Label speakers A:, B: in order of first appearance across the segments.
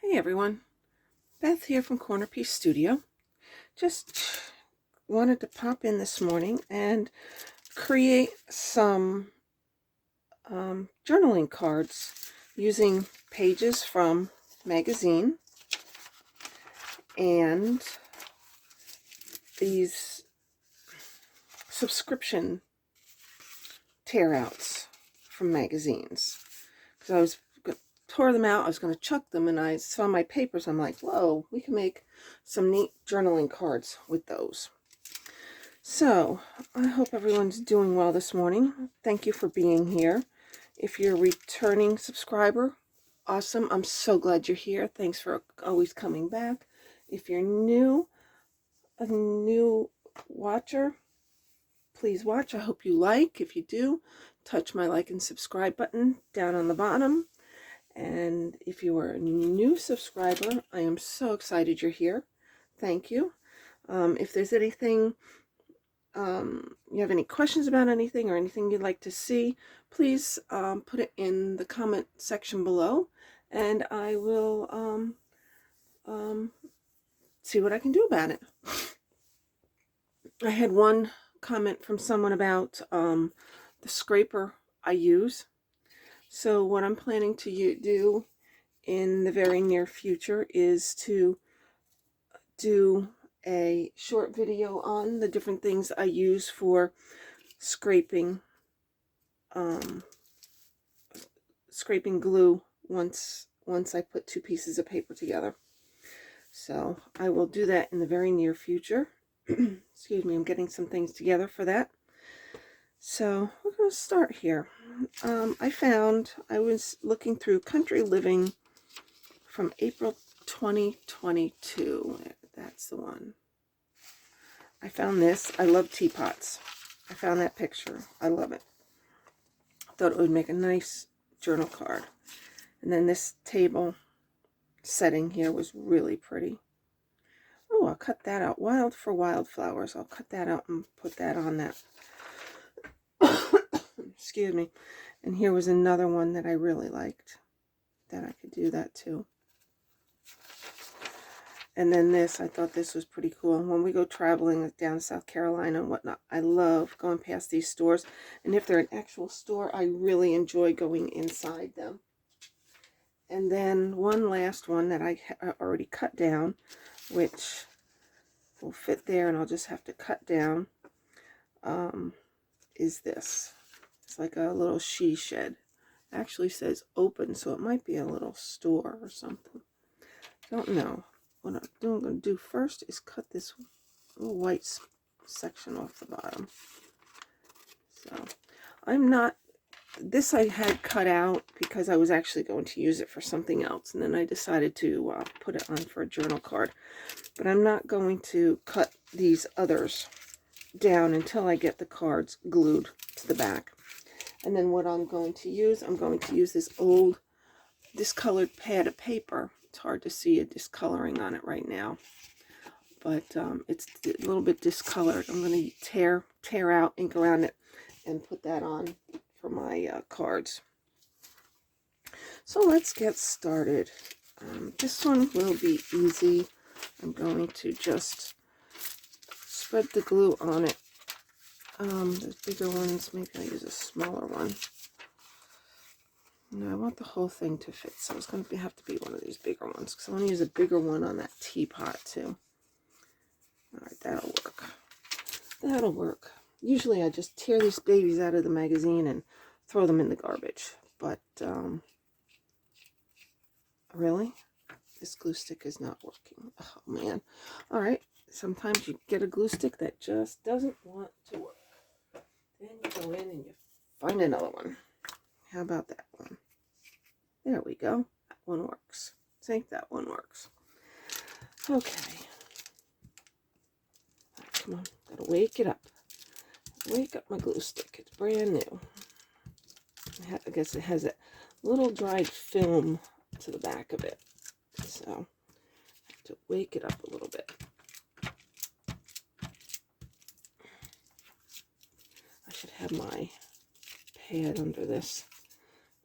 A: Hey everyone, Beth here from CornerPiece Studio. Just wanted to pop in this morning and create some journaling cards using pages from magazine and these subscription tear-outs from magazines. Because I was tore them out, I was going to chuck them, and I saw my papers. I'm like, whoa, we can make some neat journaling cards with those. So I hope everyone's doing well this morning. Thank you for being here. If you're a returning subscriber, awesome. I'm so glad you're here. Thanks for always coming back. If you're a new watcher, please watch. I hope you like. If you do, touch my like and subscribe button down on the bottom. And if you are a new subscriber, I am so excited you're here. Thank you. If there's anything, you have any questions about anything or anything you'd like to see, please put it in the comment section below, and I will see what I can do about it. I had one comment from someone about the scraper I use. So what I'm planning to do in the very near future is to do a short video on the different things I use for scraping glue once I put two pieces of paper together. So I will do that in the very near future. Excuse me, I'm getting some things together for that. So we're going to start here. I was looking through Country Living from April 2022. That's the one. I found this. I love teapots. I found that picture. I love it. Thought it would make a nice journal card. And then this table setting here was really pretty. Oh, I'll cut that out. Wild for Wildflowers. I'll cut that out and put that on that. Excuse me. And here was another one that I really liked, that I could do that too. And then this, I thought this was pretty cool. When we go traveling down South Carolina and whatnot, I love going past these stores. And if they're an actual store, I really enjoy going inside them. And then one last one that I already cut down, which will fit there and I'll just have to cut down, is this. It's like a little she shed. It actually says open, so it might be a little store or something. Don't know. What I'm going to do first is cut this little white section off the bottom. So this I had cut out because I was actually going to use it for something else, and then I decided to put it on for a journal card. But I'm not going to cut these others down until I get the cards glued to the back. And then what I'm going to use this old discolored pad of paper. It's hard to see a discoloring on it right now, but it's a little bit discolored. I'm going to tear out ink around it and put that on for my cards. So let's get started. This one will be easy. I'm going to just spread the glue on it. There's bigger ones. Maybe I'll use a smaller one. No, I want the whole thing to fit, so it's going to have to be one of these bigger ones, because I want to use a bigger one on that teapot too. Alright, that'll work. That'll work. Usually I just tear these babies out of the magazine and throw them in the garbage, but really? This glue stick is not working. Oh man. Alright, sometimes you get a glue stick that just doesn't want to work. Then you go in and you find another one. How about that one? There we go. That one works. I think that one works. Okay. Right, come on. Gotta wake it up. Wake up my glue stick. It's brand new. I guess it has a little dried film to the back of it. So I have to wake it up a little bit. I should have my pad under this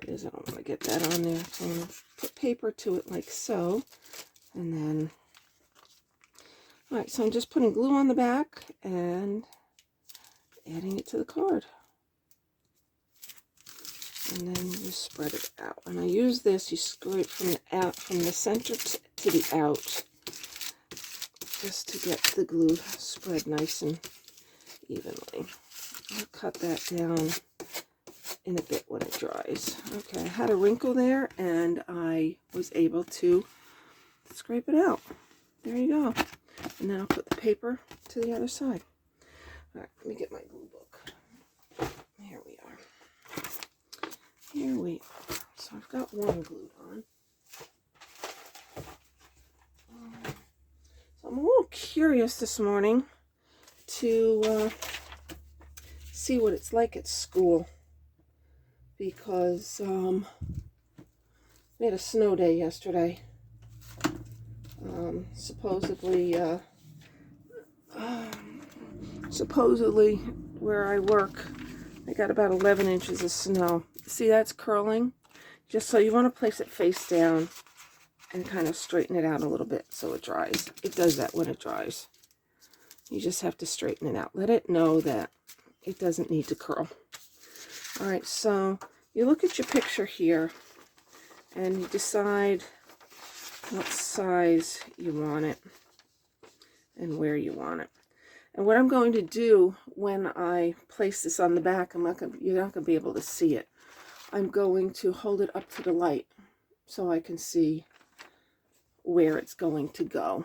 A: because I don't want to get that on there. So I'm going to put paper to it like so. And then, all right, so I'm just putting glue on the back and adding it to the card. And then you just spread it out. When I use this, you scrape from the out, from the center to the out, just to get the glue spread nice and evenly. I'll cut that down in a bit when it dries. Okay, I had a wrinkle there, and I was able to scrape it out. There you go. And then I'll put the paper to the other side. All right, let me get my glue book. Here we are. Here we are. So I've got one glued on. So I'm a little curious this morning to see what it's like at school, because we had a snow day yesterday. Supposedly where I work, I got about 11 inches of snow. See, that's curling. Just so you want to place it face down and kind of straighten it out a little bit so it dries. It does that when it dries. You just have to straighten it out. Let it know that it doesn't need to curl. All right, so you look at your picture here and you decide what size you want it and where you want it. And what I'm going to do when I place this on the back, you're not going to be able to see it. I'm going to hold it up to the light so I can see where it's going to go.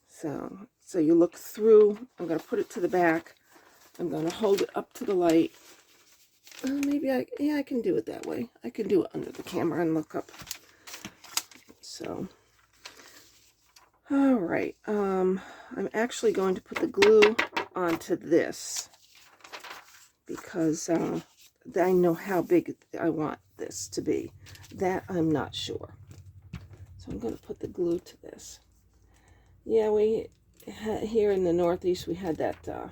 A: So you look through. I'm going to put it to the back. I'm going to hold it up to the light. Maybe I can do it that way. I can do it under the camera and look up. So, all right. I'm actually going to put the glue onto this because I know how big I want this to be. That I'm not sure. So I'm going to put the glue to this. Yeah, here in the Northeast, we had that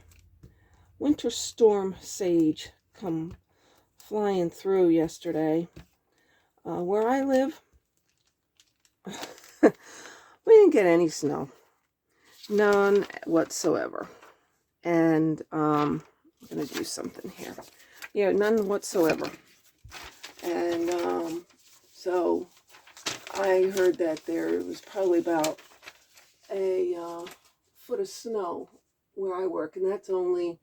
A: winter storm sage come flying through yesterday. Where I live, we didn't get any snow. None whatsoever. And I'm going to do something here. Yeah, none whatsoever. And so I heard that there was probably about a foot of snow where I work, and that's only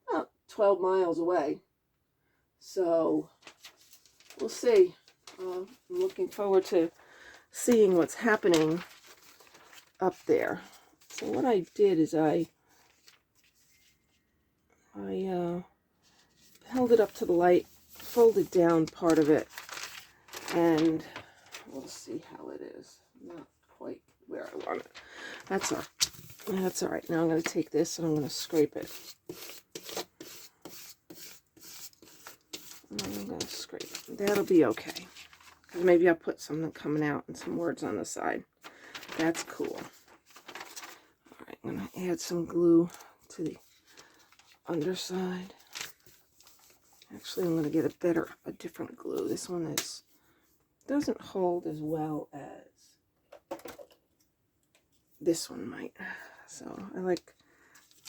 A: about 12 miles away. So we'll see. I'm looking forward to seeing what's happening up there. So what I did is I held it up to the light, folded down part of it, and we'll see how it is. Not quite where I want it. That's all right. Now I'm going to take this and I'm going to scrape it. I'm going to scrape it. That'll be okay. Because maybe I'll put something coming out and some words on the side. That's cool. All right, I'm going to add some glue to the underside. Actually, I'm going to get a different glue. This one doesn't hold as well as this one might. So I like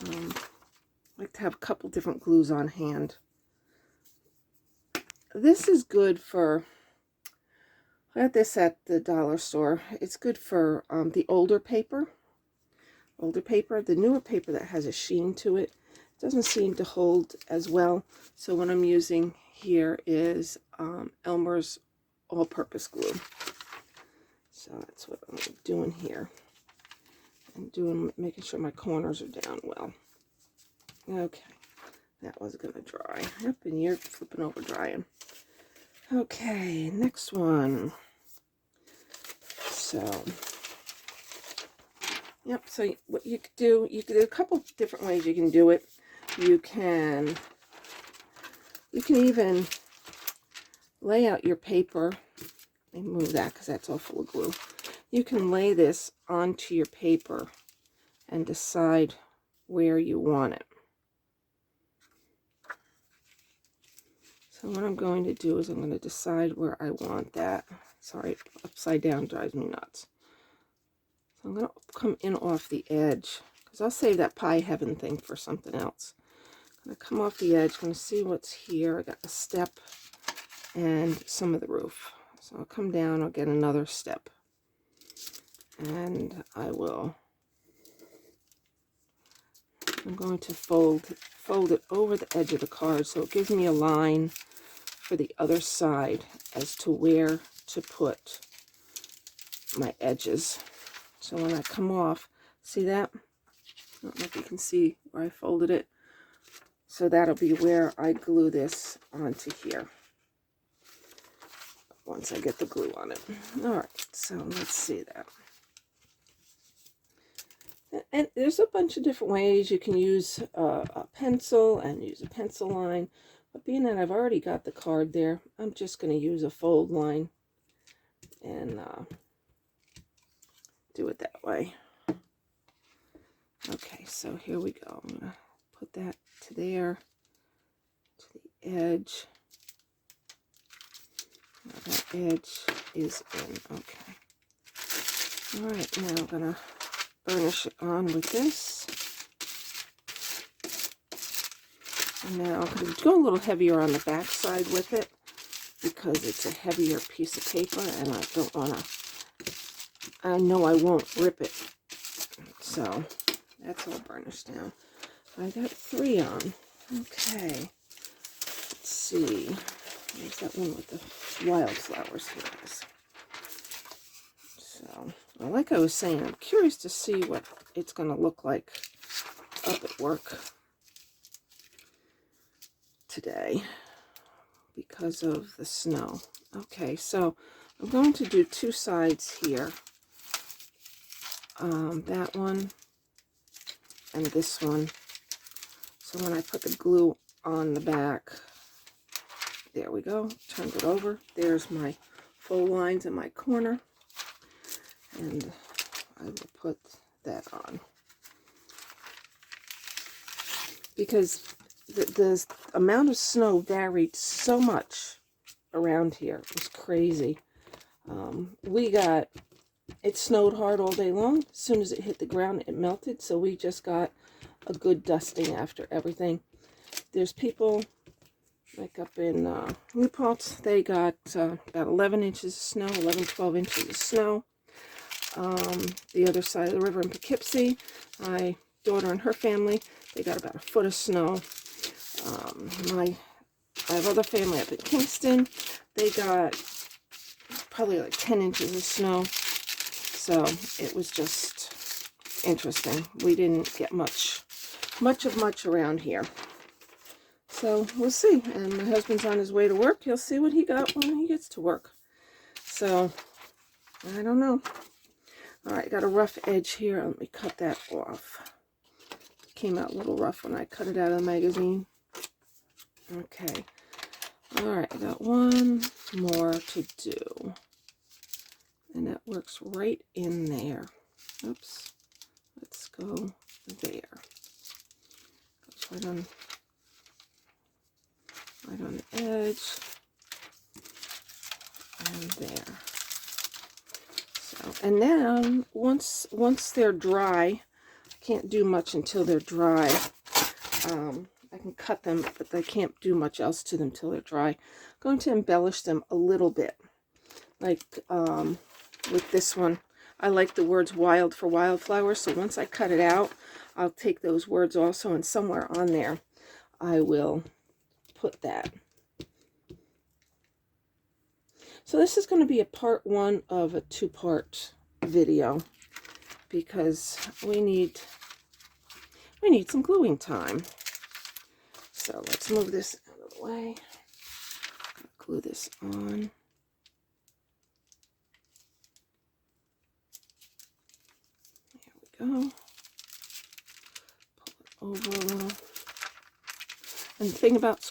A: to have a couple different glues on hand. This is good for, I got this at the dollar store. It's good for the older paper. The newer paper that has a sheen to it doesn't seem to hold as well. So what I'm using here is Elmer's all-purpose glue. So that's what I'm doing here. And making sure my corners are down well. Okay, that was going to dry. Yep, and you're flipping over drying. Okay, next one. So, yep, so what you could do a couple different ways you can do it. You can even lay out your paper. Let me move that because that's all full of glue. You can lay this onto your paper and decide where you want it. So what I'm going to do is I'm going to decide where I want that. Sorry, upside down drives me nuts. So I'm going to come in off the edge, because I'll save that pie heaven thing for something else. I'm going to come off the edge, going to see what's here. I got a step and some of the roof. So I'll come down, I'll get another step. And I'm going to fold it over the edge of the card so it gives me a line for the other side as to where to put my edges. So when I come off, see that? I don't know if you can see where I folded it. So that'll be where I glue this onto here once I get the glue on it. All right, so let's see that. And there's a bunch of different ways you can use a pencil and use a pencil line. But being that I've already got the card there, I'm just going to use a fold line and do it that way. Okay, so here we go. I'm going to put that to there, to the edge. Now that edge is in. Okay. All right, now I'm going to burnish it on with this. And now I'm going to go a little heavier on the back side with it because it's a heavier piece of paper and I don't want to, I know I won't rip it. So that's all burnished down. I got 3 on. Okay. Let's see. There's that one with the wildflowers. Here it is. So, well, like I was saying, I'm curious to see what it's going to look like up at work today because of the snow. Okay, so I'm going to do 2 sides here. That one and this one. So when I put the glue on the back, there we go, turned it over. There's my fold lines in my corner. And I will put that on. Because the amount of snow varied so much around here. It was crazy. It snowed hard all day long. As soon as it hit the ground, it melted. So we just got a good dusting after everything. There's people, like up in Newport, they got about 11 inches of snow, 11, 12 inches of snow. The other side of the river in Poughkeepsie, my daughter and her family, they got about 1 foot of snow. I have other family up in Kingston, they got probably like 10 inches of snow. So it was just interesting. We didn't get much around here. So we'll see. And my husband's on his way to work. He'll see what he got when he gets to work. So I don't know. All right, got a rough edge here. Let me cut that off. It came out a little rough when I cut it out of the magazine. Okay. All right, I got 1 more to do. And that works right in there. Oops. Let's go there. Goes right on the edge. And there. And then once they're dry, I can't do much until they're dry. I can cut them, but I can't do much else to them till they're dry. I'm going to embellish them a little bit. Like with this one, I like the words wild for wildflowers, so once I cut it out, I'll take those words also, and somewhere on there I will put that. So this is going to be a part 1 of a 2-part video because we need some gluing time. So let's move this out of the way. Glue this on. There we go. Pull it over a little. And the thing about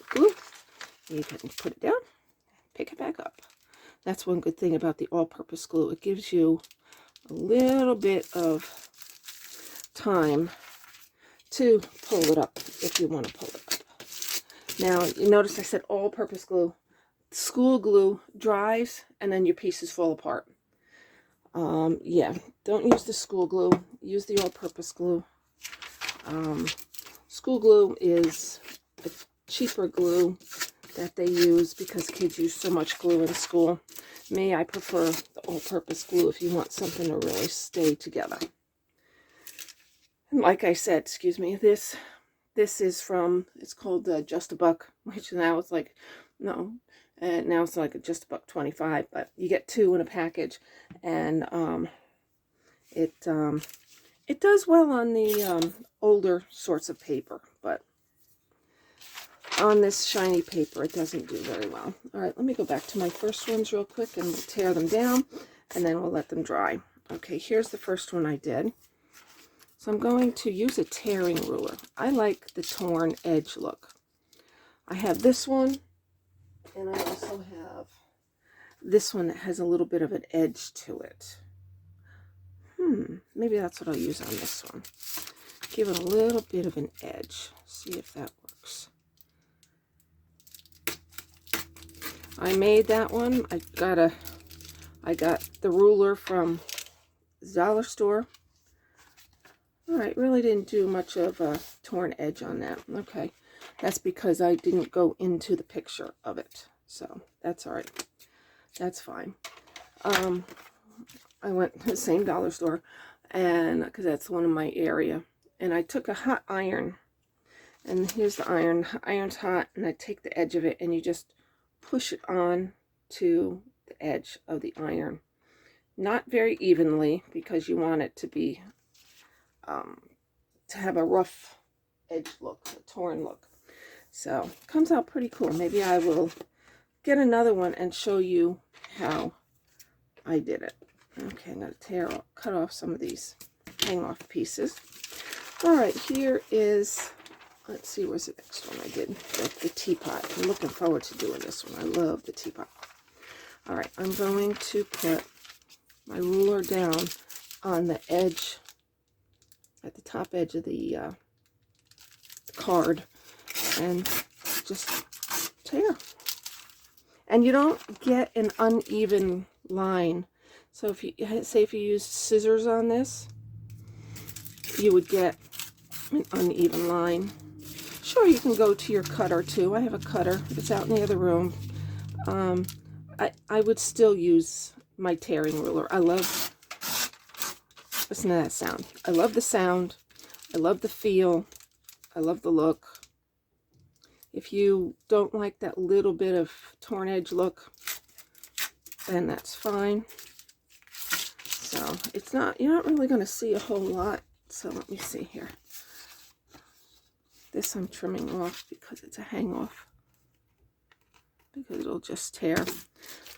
A: glue, you can put it down, pick it back up. That's one good thing about the all-purpose glue. It gives you a little bit of time to pull it up if you want to pull it up. Now, you notice I said all-purpose glue. School glue dries and then your pieces fall apart. Yeah, don't use the school glue. Use the all-purpose glue. School glue is a cheaper glue that they use because kids use so much glue in school. Me, I prefer the all-purpose glue if you want something to really stay together. And like I said, excuse me, this is from, it's called Just a Buck, which now it's like, no, now it's like just $1.25, but you get 2 in a package, and it does well on the older sorts of paper, but on this shiny paper it doesn't do very well. All right, let me go back to my first ones real quick and we'll tear them down and then we'll let them dry. Okay, here's the first one I did. So I'm going to use a tearing ruler. I like the torn edge look. I have this one, and I also have this one that has a little bit of an edge to it. Maybe that's what I'll use on this one. Give it a little bit of an edge. See if that works. I made that one. I got the ruler from the dollar store. All right, really didn't do much of a torn edge on that. Okay, that's because I didn't go into the picture of it. So that's all right. That's fine. I went to the same dollar store, and because that's one in my area, and I took a hot iron, and here's the iron. The iron's hot, and I take the edge of it, and you just push it on to the edge of the iron. Not very evenly, because you want it to be to have a rough edge look, a torn look. So it comes out pretty cool. Maybe I will get another one and show you how I did it. Okay, I'm going to cut off some of these hang off pieces. All right, here is, let's see, where's the next one I did? The teapot. I'm looking forward to doing this one. I love the teapot. All right, I'm going to put my ruler down on the edge, at the top edge of the card, and just tear. And you don't get an uneven line. So if you say if you use scissors on this, you would get an uneven line. Sure, you can go to your cutter too. I have a cutter. It's out in the other room. I would still use my tearing ruler. I love, listen to that sound. I love the sound. I love the feel. I love the look. If you don't like that little bit of torn edge look, then that's fine. So it's not, you're not really going to see a whole lot. So let me see here. This I'm trimming off because it's a hang off, because it'll just tear.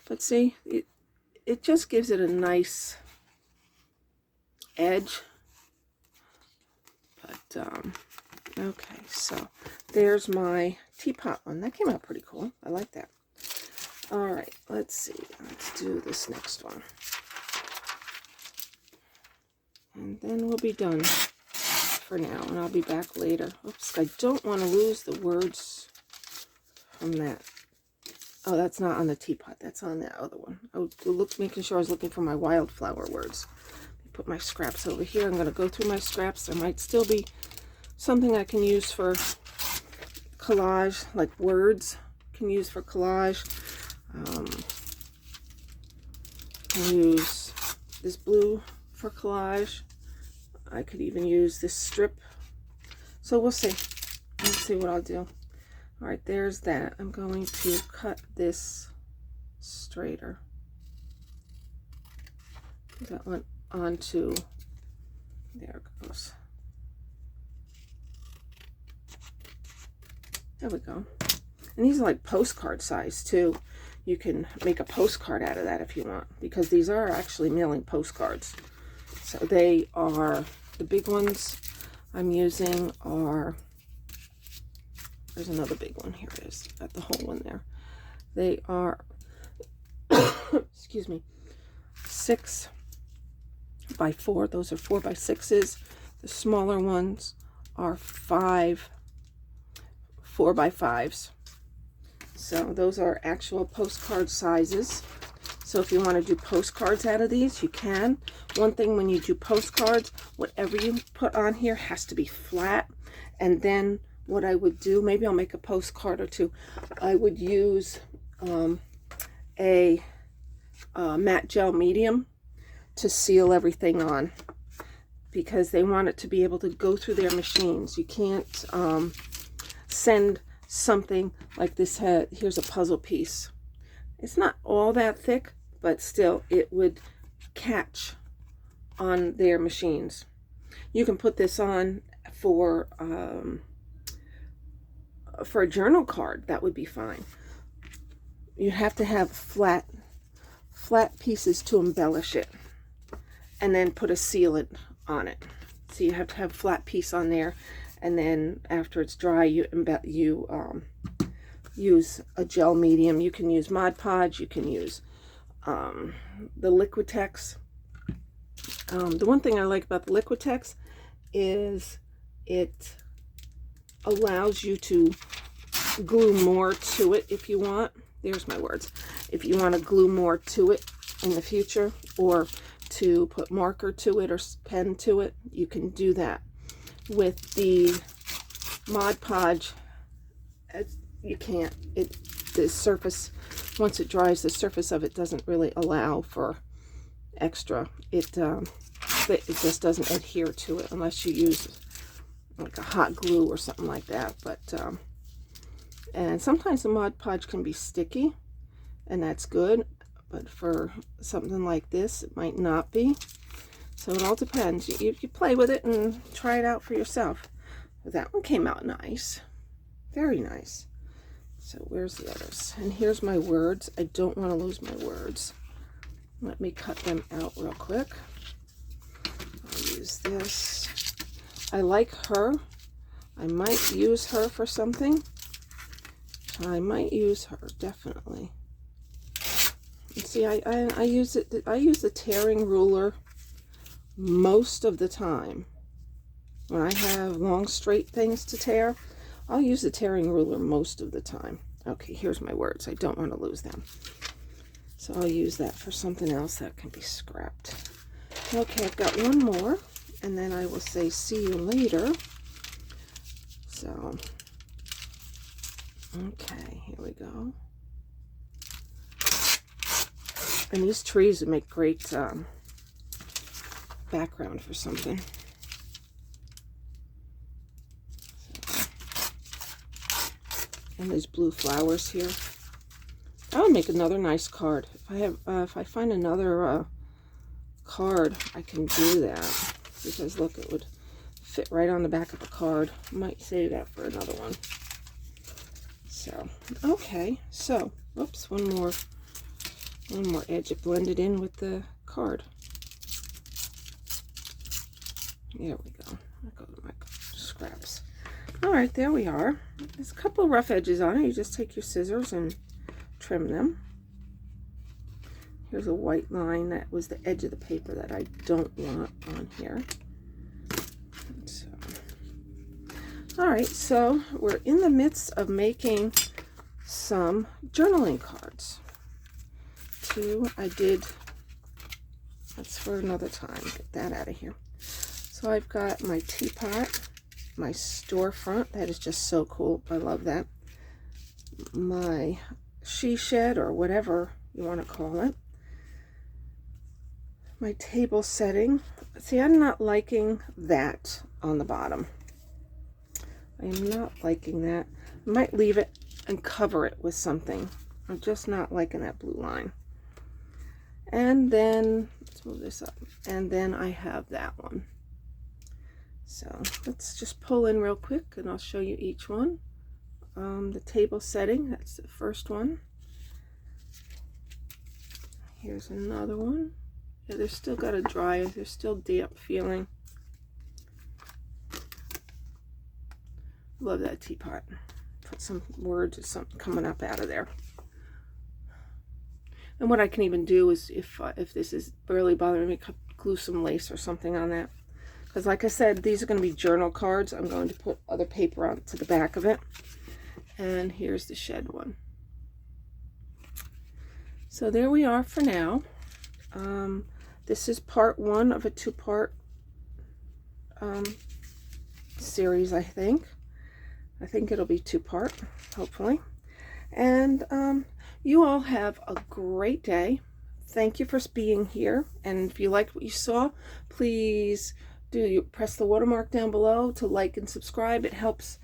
A: But see, it just gives it a nice edge. But okay, so there's my teapot one. That came out pretty cool. I like that. All right, let's see. Let's do this next one. And then we'll be done for now, and I'll be back later. Oops, I don't want to lose the words from that. Oh, that's not on the teapot. That's on the other one. I was making sure I was looking for my wildflower words. Put my scraps over here. I'm going to go through my scraps. There might still be something I can use for collage, like words can use for collage. Can use this blue for collage. I could even use this strip. So we'll see. Let's see what I'll do. All right, there's that. I'm going to cut this straighter. That went onto, there it goes. There we go. And these are like postcard size too. You can make a postcard out of that if you want, because these are actually mailing postcards. So they are, the big ones I'm using are, there's another big one, here it is, got the whole one there. They are, excuse me, 6 by 4. Those are 4 by 6s. The smaller ones are 5 4x5s. So those are actual postcard sizes. So if you want to do postcards out of these, you can. One thing when you do postcards, whatever you put on here has to be flat. And then what I would do, maybe I'll make a postcard or two. I would use a matte gel medium to seal everything on, because they want it to be able to go through their machines. You can't send something like this. Here's a puzzle piece. It's not all that thick, but still it would catch on their machines. You can put this on for a journal card. That would be fine. You have to have flat pieces to embellish it, and then put a sealant on it. So you have to have a flat piece on there, and then after it's dry, you use a gel medium. You can use Mod Podge. You can use the Liquitex. The one thing I like about the Liquitex is it allows you to glue more to it if you want. There's my words. If you want to glue more to it in the future, or to put marker to it or pen to it, you can do that. With the Mod Podge, you can't. The surface, once it dries, the surface of it doesn't really allow for extra. It just doesn't adhere to it unless you use like a hot glue or something like that. But and sometimes the Mod Podge can be sticky, and that's good. But for something like this, it might not be. So it all depends. You play with it and try it out for yourself. But that one came out nice. Very nice. So where's the others? And here's my words. I don't want to lose my words. Let me cut them out real quick. I'll use this. I like her. I might use her for something. I might use her, definitely. See, I use it. I use the tearing ruler most of the time. When I have long straight things to tear, I'll use the tearing ruler most of the time. Okay, here's my words. I don't want to lose them, so I'll use that for something else that can be scrapped. Okay, I've got one more, and then I will say see you later. So, okay, here we go. And these trees would make great background for something. So, and there's blue flowers here. I would make another nice card. If I find another card, I can do that. Because look, it would fit right on the back of a card. I might save that for another one. So, okay. So, whoops, one more edge. It blended in with the card. There we go. I'll go to my scraps. All right, there we are. There's a couple of rough edges on it. You just take your scissors and trim them. Here's a white line. That was the edge of the paper that I don't want on here. So, all right, so we're in the midst of making some journaling cards. That's for another time. Get that out of here. So I've got my teapot, my storefront. That is just so cool. I love that. My she shed, or whatever you want to call it. My table setting. See, I'm not liking that on the bottom. I am not liking that. I might leave it and cover it with something. I'm just not liking that blue line. And then, let's move this up. And then I have that one. So let's just pull in real quick and I'll show you each one. The table setting, that's the first one. Here's another one. Yeah, they're still got to dry. They're still damp feeling. Love that teapot. Put some words or something coming up out of there. And what I can even do is, if this is barely bothering me, glue some lace or something on that. Because like I said, these are going to be journal cards. I'm going to put other paper on to the back of it. And here's the shed one. So there we are for now. This is part one of a two-part series, I think. I think it'll be two-part, hopefully. And you all have a great day. Thank you for being here. And if you liked what you saw, please press the watermark down below to like and subscribe. It helps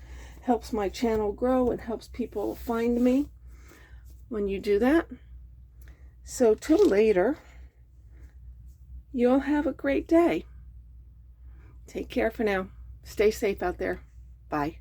A: my channel grow and helps people find me when you do that. So till later, you all have a great day. Take care for now. Stay safe out there. Bye.